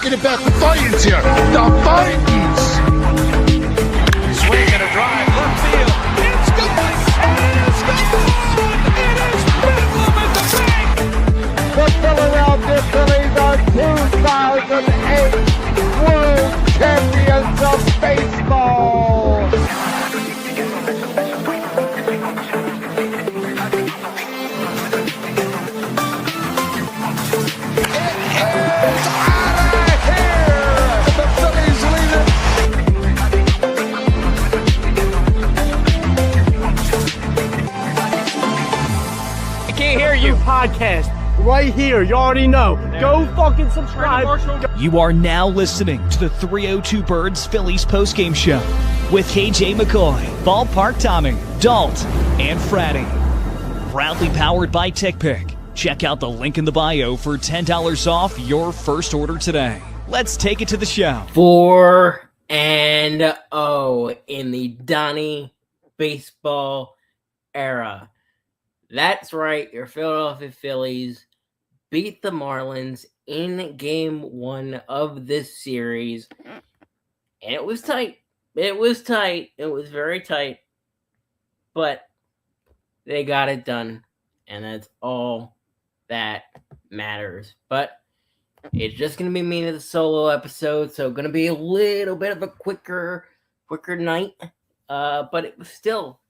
talking about the Titans here. The Titans. Swing and a drive, left field. It's gone. It is gone. It is bedlam at the bank. The Philadelphia Phillies are 2008 World Champions of Baseball. Podcast right here. You already know. Go fucking subscribe. You are now listening to the 302 Birds Phillies postgame show with KJ McCoy, Ballpark Tommy, Dalt, and Fratty. Proudly powered by TickPick. Check out the link in the bio for $10 off your first order today. Let's take it to the show. 4-0 in the Donnie baseball era. That's right, your Philadelphia Phillies beat the Marlins in Game 1 of this series. And it was tight. It was tight. It was very tight. But they got it done. And that's all that matters. But it's just going to be me in the solo episode. So going to be a little bit of a quicker night. But it was still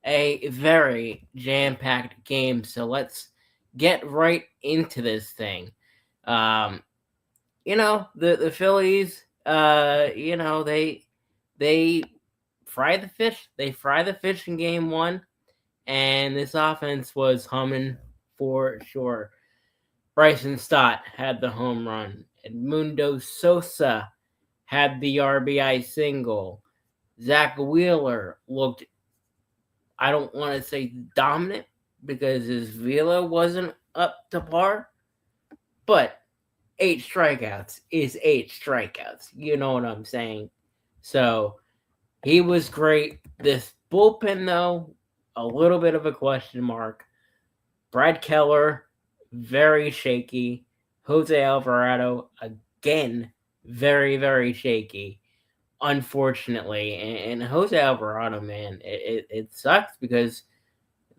a very jam-packed game, so let's get right into this thing. The Phillies, they fry the fish. They fry the fish in Game 1, and this offense was humming for sure. Bryson Stott had the home run. Edmundo Sosa had the RBI single. Zach Wheeler looked, I don't want to say dominant because his velo wasn't up to par, but 8 strikeouts is 8 strikeouts. You know what I'm saying? So he was great. This bullpen, though, a little bit of a question mark. Brad Keller, very shaky. Jose Alvarado, again, very, very shaky. Unfortunately, and Jose Alvarado, man, it sucks because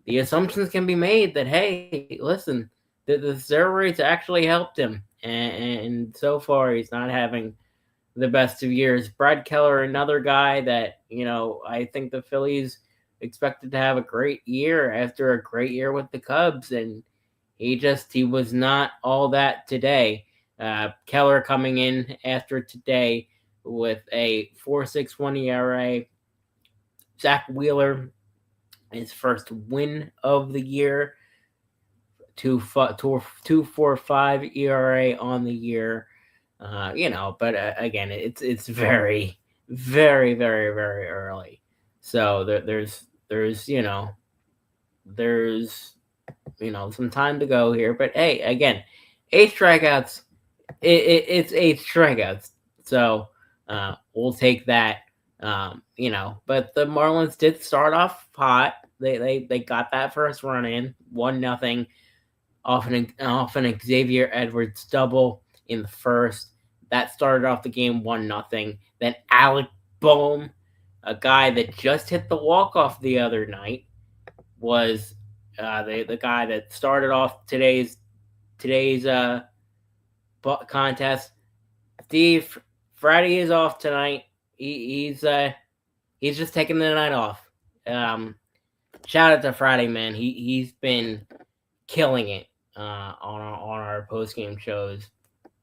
the assumptions can be made that, hey, listen, the steroids actually helped him, and so far he's not having the best of years. Brad Keller, another guy that, I think the Phillies expected to have a great year after a great year with the Cubs, and he was not all that today. Keller coming in after today with a 4.61 ERA. Zach Wheeler, his first win of the year, 2.45 ERA on the year. But again, it's very, very, very, very early. So there's some time to go here. But hey, again, 8 strikeouts. It's 8 strikeouts. So we'll take that, but the Marlins did start off hot. They got that first run in, 1-0 off an Xavier Edwards double in the first. That started off the game 1-0. Then Alec Boehm, a guy that just hit the walk-off the other night, was the guy that started off today's contest. Steve, Friday is off tonight. He's just taking the night off. Shout out to Friday, man. He's been killing it on our postgame shows.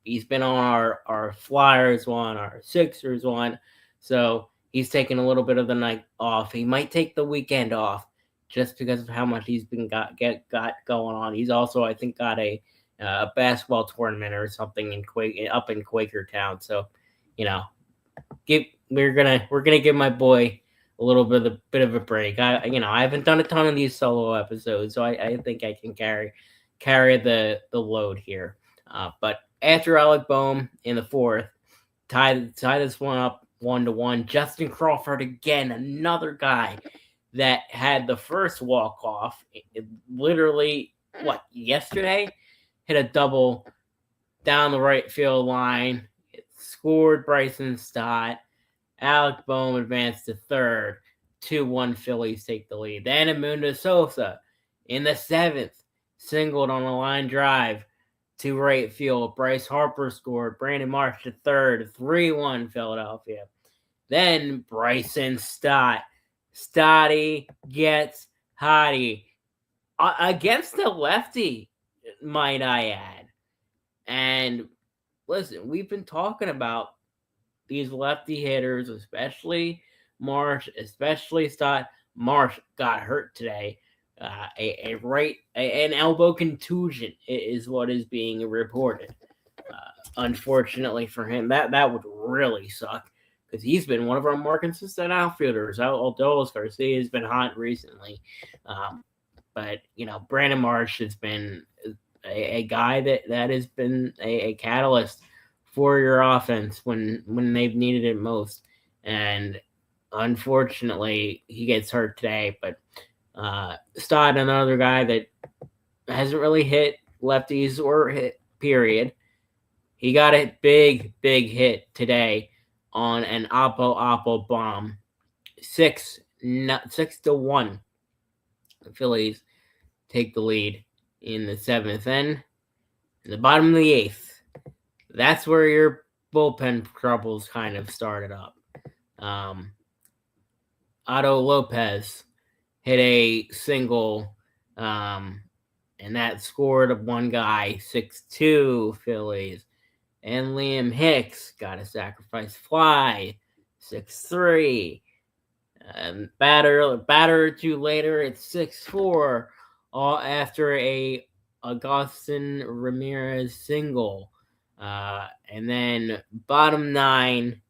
He's been on our Flyers one, our Sixers one. So he's taking a little bit of the night off. He might take the weekend off just because of how much he's been got going on. He's also, I think, got a basketball tournament or something up in Quakertown. So, we're gonna give my boy a little bit of a break. I haven't done a ton of these solo episodes, so I think I can carry the load here. But after Alec Boehm in the fourth, tie this one up 1-1. Justin Crawford again, another guy that had the first walk-off, literally, yesterday? Hit a double down the right field line. scored Bryson Stott. Alec Boehm advanced to third. 2-1 Phillies take the lead. Then Edmundo Sosa in the 7th singled on a line drive to right field. Bryce Harper scored. Brandon Marsh to third. 3-1 Philadelphia. Then Bryson Stott. Stotty gets hottie. Against the lefty, might I add. And listen, we've been talking about these lefty hitters, especially Marsh, especially Stott. Marsh got hurt today. An elbow contusion is what is being reported. Unfortunately for him, that would really suck because he's been one of our more consistent outfielders. Although Garcia has been hot recently, but Brandon Marsh has been a guy that has been a catalyst for your offense when they've needed it most. And unfortunately, he gets hurt today. But Stott, another guy that hasn't really hit lefties or hit, period. He got a big hit today on an Oppo bomb. 6-1. The Phillies take the lead in the 7th. And in the bottom of the 8th, that's where your bullpen troubles kind of started up. Otto Lopez hit a single, and that scored one guy, 6-2 Phillies. And Liam Hicks got a sacrifice fly, 6-3. Batter or two later, it's 6-4, all after a Agustin Ramirez single. And then bottom 9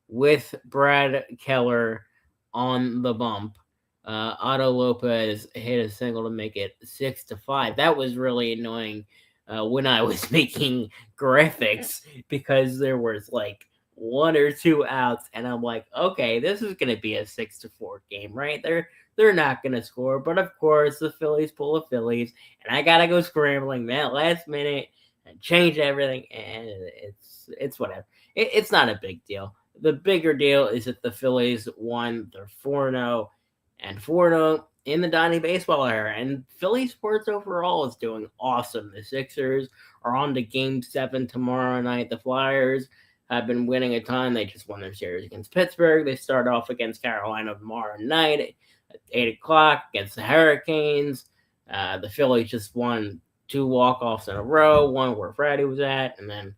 with Brad Keller on the bump. Otto Lopez hit a single to make it 6-5. That was really annoying when I was making graphics because there was like 1 or 2 outs, and I'm like, okay, this is gonna be a 6-4 game, right? They're not gonna score, but of course the Phillies pull the Phillies, and I gotta go scrambling that last minute and change everything, and it's whatever. It's not a big deal. The bigger deal is that the Phillies won their 4-0 and 4-0 in the Donnie Baseball era, and Philly sports overall is doing awesome. The Sixers are on to Game 7 tomorrow night. The Flyers have been winning a ton. They just won their series against Pittsburgh. They start off against Carolina tomorrow night at 8 o'clock against the Hurricanes. The Phillies just won 2 walk-offs in a row, one where Freddie was at, and then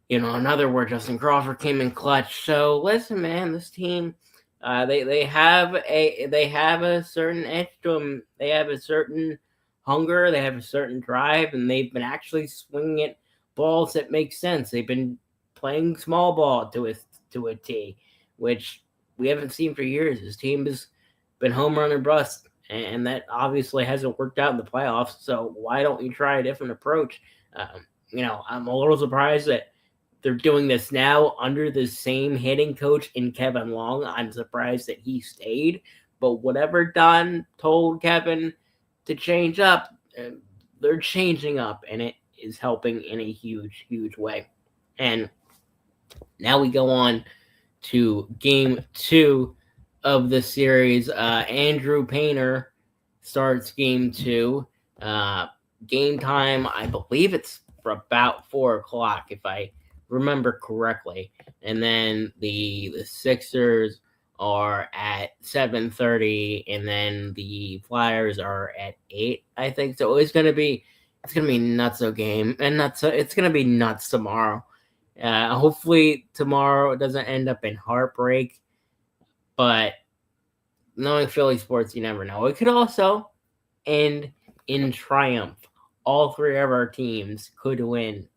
another where Justin Crawford came in clutch. So listen, man, this team, they have a certain edge to them. They have a certain hunger. They have a certain drive, and they've been actually swinging at balls that make sense. They've been playing small ball to a T, which we haven't seen for years. This team has been home run or bust, and that obviously hasn't worked out in the playoffs. So why don't you try a different approach? I'm a little surprised that they're doing this now under the same hitting coach in Kevin Long. I'm surprised that he stayed. But whatever Don told Kevin to change up, they're changing up, and it is helping in a huge, huge way. And now we go on to Game 2 of the series. Andrew Painter starts Game 2. Game time, I believe it's for about 4 o'clock, if I remember correctly. And then the Sixers are at 7:30, and then the Flyers are at 8, I think. So it's gonna be nutso game, and it's gonna be nuts tomorrow. Hopefully tomorrow it doesn't end up in heartbreak, but knowing Philly sports, you never know. It could also end in triumph. All 3 of our teams could win.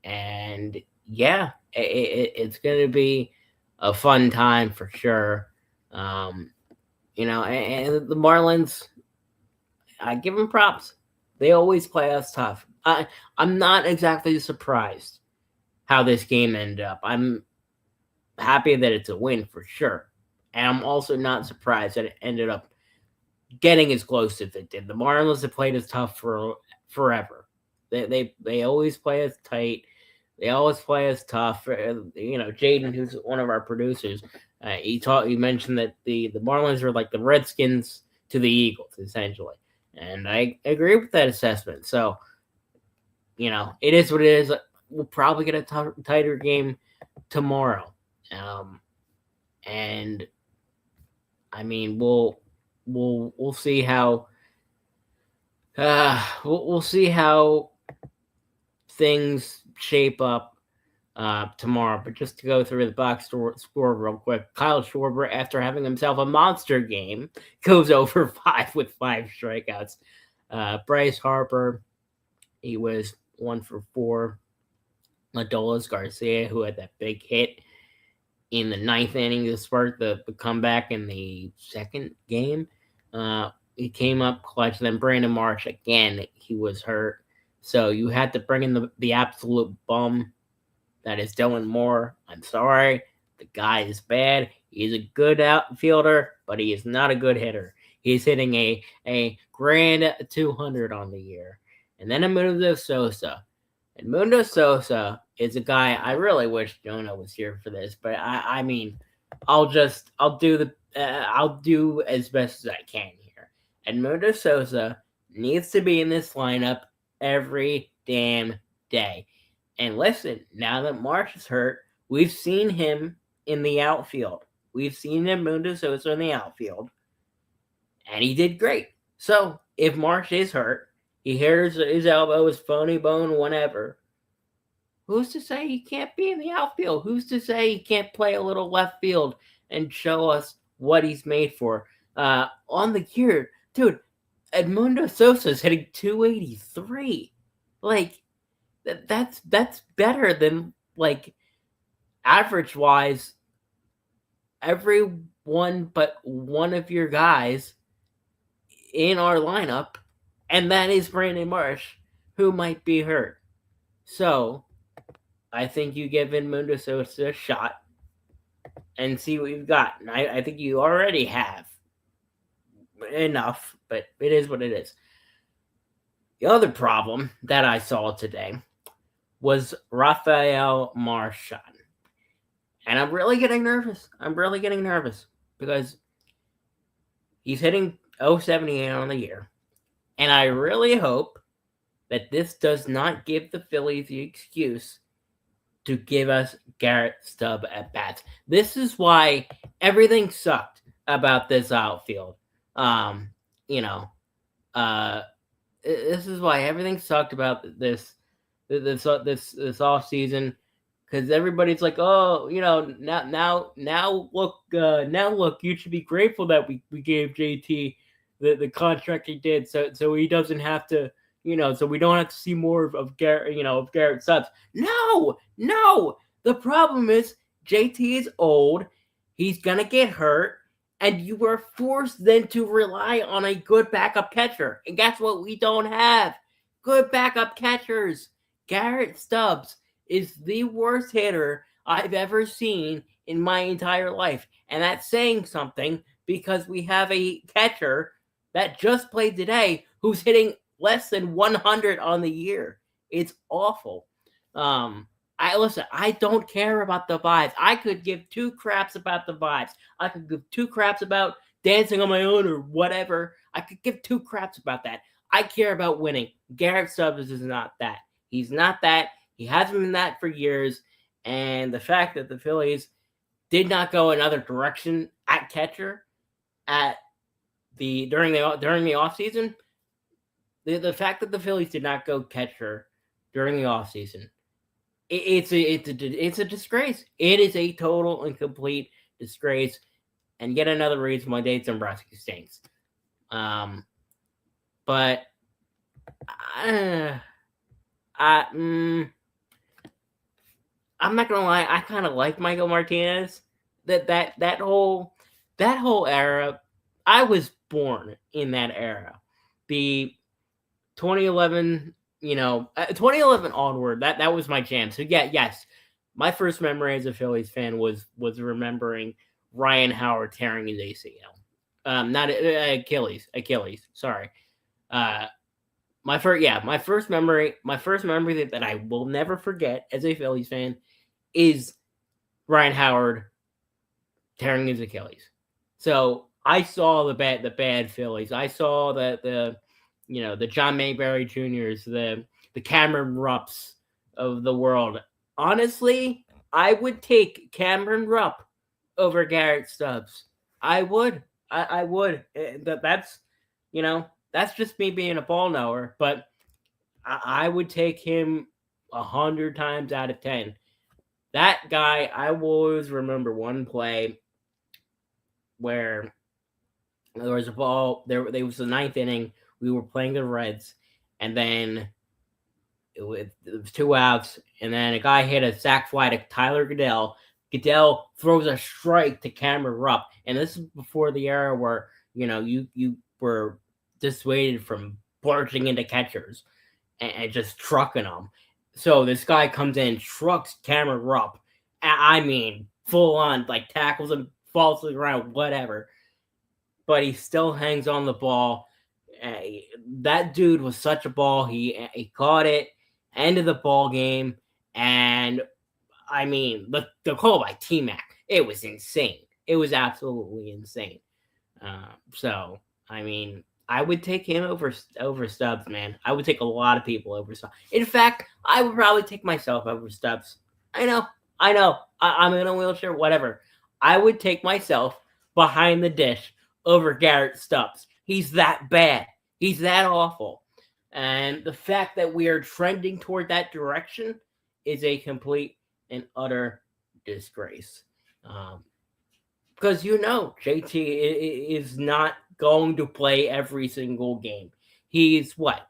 And yeah, it's going to be a fun time for sure. And the Marlins, I give them props. They always play us tough. I'm not exactly surprised how this game ended up. I'm happy that it's a win for sure. And I'm also not surprised that it ended up getting as close as it did. The Marlins have played us tough for forever. They always play us tight. They always play us tough. Jaden, who's one of our producers, he mentioned that the Marlins are like the Redskins to the Eagles, essentially. And I agree with that assessment. So, it is what it is. We'll probably get a tighter game tomorrow. And I mean, we'll see how we'll see how things shape up tomorrow. But just to go through the box score real quick, Kyle Schwarber, after having himself a monster game, goes over 5 with 5 strikeouts. Bryce Harper, he was 1 for 4. Adolis Garcia, who had that big hit in the 9th inning to spark the comeback in the second game. He came up clutch. Then Brandon Marsh, again, he was hurt. So you had to bring in the absolute bum that is Dylan Moore. I'm sorry. The guy is bad. He's a good outfielder, but he is not a good hitter. He's hitting a grand 200 on the year. And then Edmundo Sosa. Edmundo Sosa is a guy I really wish Jonah was here for this, but I mean, I'll do as best as I can here. Edmundo Sosa needs to be in this lineup every damn day. And listen, now that Marsh is hurt, we've seen him in the outfield. We've seen Edmundo Sosa in the outfield, and he did great. So if Marsh is hurt, he hurts his elbow, his phony bone, whatever. Who's to say he can't be in the outfield? Who's to say he can't play a little left field and show us what he's made for? On the year, dude, Edmundo Sosa's hitting 283. Like, that's better than, like, average-wise, everyone but one of your guys in our lineup, and that is Brandon Marsh, who might be hurt. So, I think you give Edmundo Sosa a shot and see what you've got. And I think you already have enough, but it is what it is. The other problem that I saw today was Rafael Marchán. And I'm really getting nervous. Because he's hitting 078 on the year. And I really hope that this does not give the Phillies the excuse to give us Garrett Stubb at bats. This is why everything sucked about this outfield. This is why everything sucked about this off season, because everybody's like, oh, now look, you should be grateful that we gave JT the contract he did, so he doesn't have to, so we don't have to see more of Garrett Stubbs. No, the problem is JT is old, he's gonna get hurt, and you were forced then to rely on a good backup catcher. And guess what? We don't have good backup catchers. Garrett Stubbs is the worst hitter I've ever seen in my entire life. And that's saying something, because we have a catcher that just played today who's hitting less than 100 on the year. It's awful. I don't care about the vibes. I could give 2 craps about the vibes. I could give 2 craps about dancing on my own or whatever. I could give 2 craps about that. I care about winning. Garrett Stubbs is not that. He's not that. He hasn't been that for years. And the fact that the Phillies did not go another direction at catcher during the offseason, the fact that the Phillies did not go catcher during the offseason, it's a disgrace. It is a total and complete disgrace, and yet another reason why Dave Dombrowski stinks. But I'm not gonna lie, I kind of like Michael Martinez. That whole era, I was born in that era. The 2011. 2011 onward, that was my jam. So yes, my first memory as a Phillies fan was remembering Ryan Howard tearing his ACL. Not Achilles. Sorry. my first memory that I will never forget as a Phillies fan is Ryan Howard tearing his Achilles. So I saw the bad Phillies. I saw the John Mayberry Juniors, the Cameron Rupps of the world. Honestly, I would take Cameron Rupp over Garrett Stubbs. I would. I would. That's that's just me being a ball knower, but I would take him 100 times out of 10. That guy, I will always remember one play where there was a ball. There was the ninth inning. We were playing the Reds, and then it was 2 outs, and then a guy hit a sac fly to Tyler Goodell. Goodell throws a strike to Cameron Rupp, and this is before the era where you were dissuaded from barging into catchers and just trucking them. So this guy comes in, trucks Cameron Rupp. I mean, full on, like tackles him, falls to the ground, whatever. But he still hangs on the ball. That dude was such a ball. He caught it, ended the ball game, and I mean, the call by T-Mac, it was insane. It was absolutely insane. So, I mean, I would take him over Stubbs, man. I would take a lot of people over Stubbs. In fact, I would probably take myself over Stubbs. I know. I'm in a wheelchair, whatever. I would take myself behind the dish over Garrett Stubbs. He's that bad. He's that awful. And the fact that we are trending toward that direction is a complete and utter disgrace. Because JT is not going to play every single game. He's what?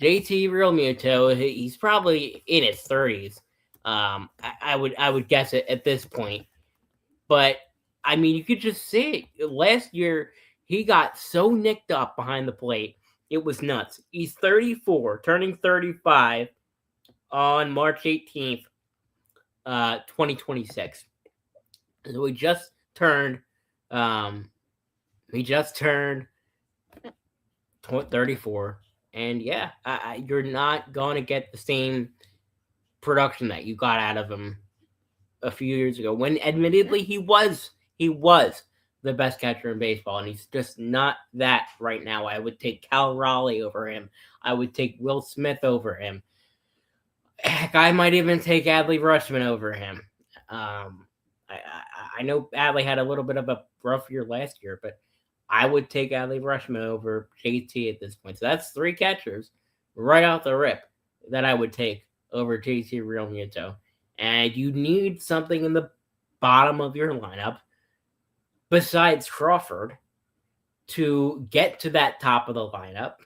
JT Realmuto, he's probably in his 30s. I would guess it at this point. But I mean, you could just see it. Last year, he got so nicked up behind the plate. It was nuts. He's 34, turning 35 on March 18th, 2026. So he just turned 34. And yeah, you're not going to get the same production that you got out of him a few years ago, when admittedly he was the best catcher in baseball, and he's just not that right now. I would take Cal Raleigh over him. I would take Will Smith over him. Heck, I might even take Adley Rutschman over him. I know Adley had a little bit of a rough year last year, but I would take Adley Rutschman over JT at this point. So that's 3 catchers right off the rip that I would take over JT Realmuto. And you need something in the bottom of your lineup besides Crawford to get to that top of the lineup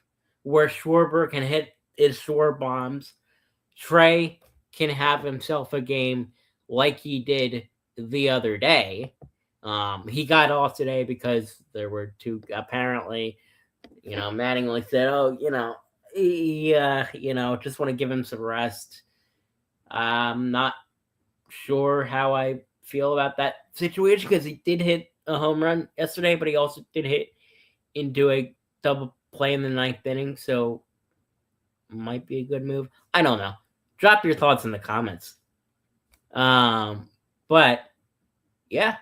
where Schwarber can hit his short bombs. Trey can have himself a game like he did the other day. He got off today because there were 2, apparently, Mattingly said, he just want to give him some rest. I'm not sure how I feel about that situation because he did hit a home run yesterday, but he also did hit into a double play in the 9th inning, so might be a good move. I don't know. Drop your thoughts in the comments. But yeah,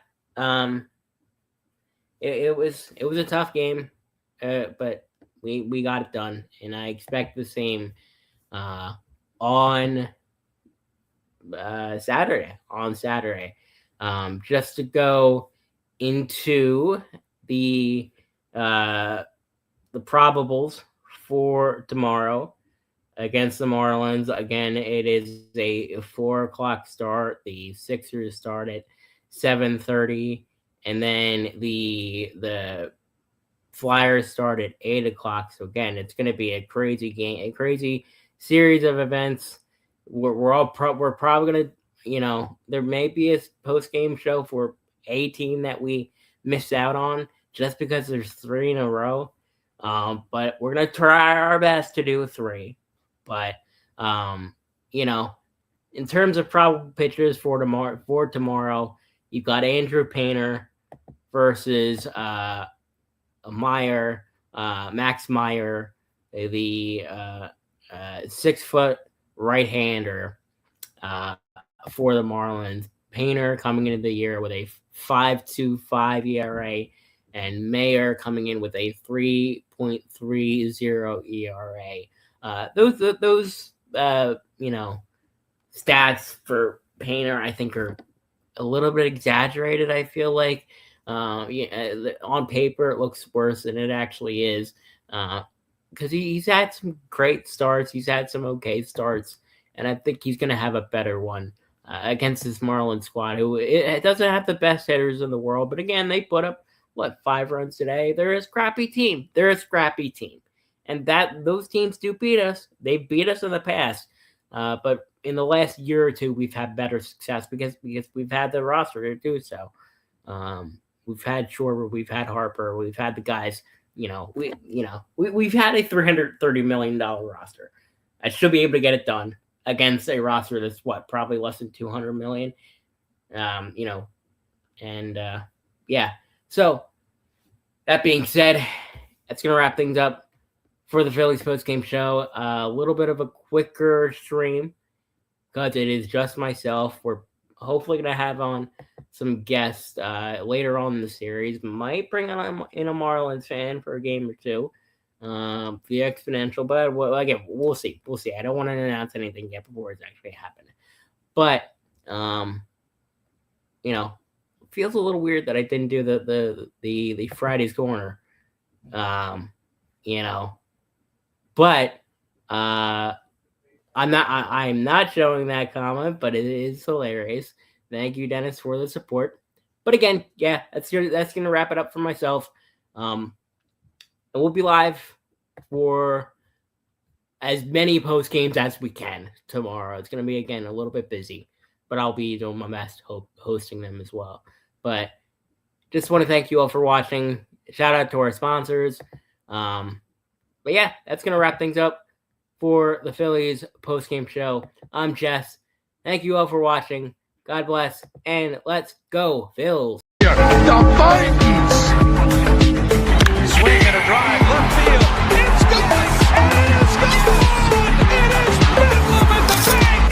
it was a tough game, but we got it done, and I expect the same on Saturday. Just to go into the probables for tomorrow against the Marlins. Again, it is a 4:00 start. The Sixers start at 7:30, and then the Flyers start at 8:00. So again, it's going to be a crazy game, a crazy series of events. We're probably going to, there may be a post-game show for a team that we missed out on just because there's 3 in a row. But we're going to try our best to do 3. But, in terms of probable pitchers for tomorrow, you've got Andrew Painter versus Max Meyer. the 6-foot right-hander for the Marlins. Painter coming into the year with a 5.25 ERA, and Mayer coming in with a 3.30 ERA. Those stats for Painter, I think, are a little bit exaggerated. I feel like on paper it looks worse than it actually is, because he's had some great starts, he's had some okay starts, and I think he's going to have a better one against this Marlins squad, who it doesn't have the best hitters in the world, but again, they put up 5 runs today. They're a scrappy team. And that those teams do beat us. They beat us in the past. But in the last year or two, we've had better success because we've had the roster to do so. We've had Schwarber, we've had Harper, we've had the guys. We've had a $330 million roster. I should be able to get it done against a roster that's probably less than $200 million. So that being said, that's going to wrap things up for the Phillies postgame show. A little bit of a quicker stream because it is just myself. We're hopefully going to have on some guests later on in the series. Might bring in a Marlins fan for a game or two. The exponential, but again, we'll see. I don't want to announce anything yet before it's actually happening. But it feels a little weird that I didn't do the Friday's corner. But I'm not showing that comment, but it is hilarious. Thank you, Dennis, for the support. But again, yeah, that's gonna wrap it up for myself. And we'll be live for as many post games as we can tomorrow. It's gonna be again a little bit busy, but I'll be doing my best hosting them as well. But just want to thank you all for watching. Shout out to our sponsors. But yeah, that's gonna wrap things up for the Phillies post-game show. I'm Jess. Thank you all for watching. God bless, and let's go, Phils. The Vikings. Swing and a drive, left field. It's going, and it is gone! It is Bedlam at the bank!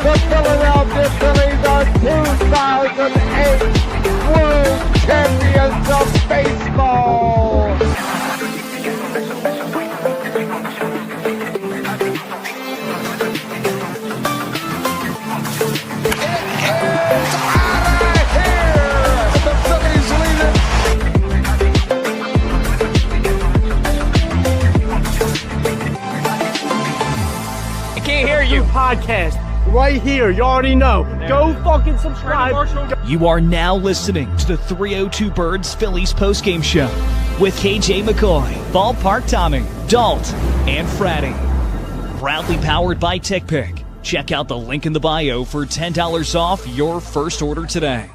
The Philadelphia Phillies are 2008 World Champions of Baseball. Podcast right here. You already know. Go fucking subscribe. You are now listening to the 302 Birds Phillies postgame show with KJ McCoy, Ballpark Tommy, Dalt, and Fratty. Proudly powered by TickPick. Check out the link in the bio for $10 off your first order today.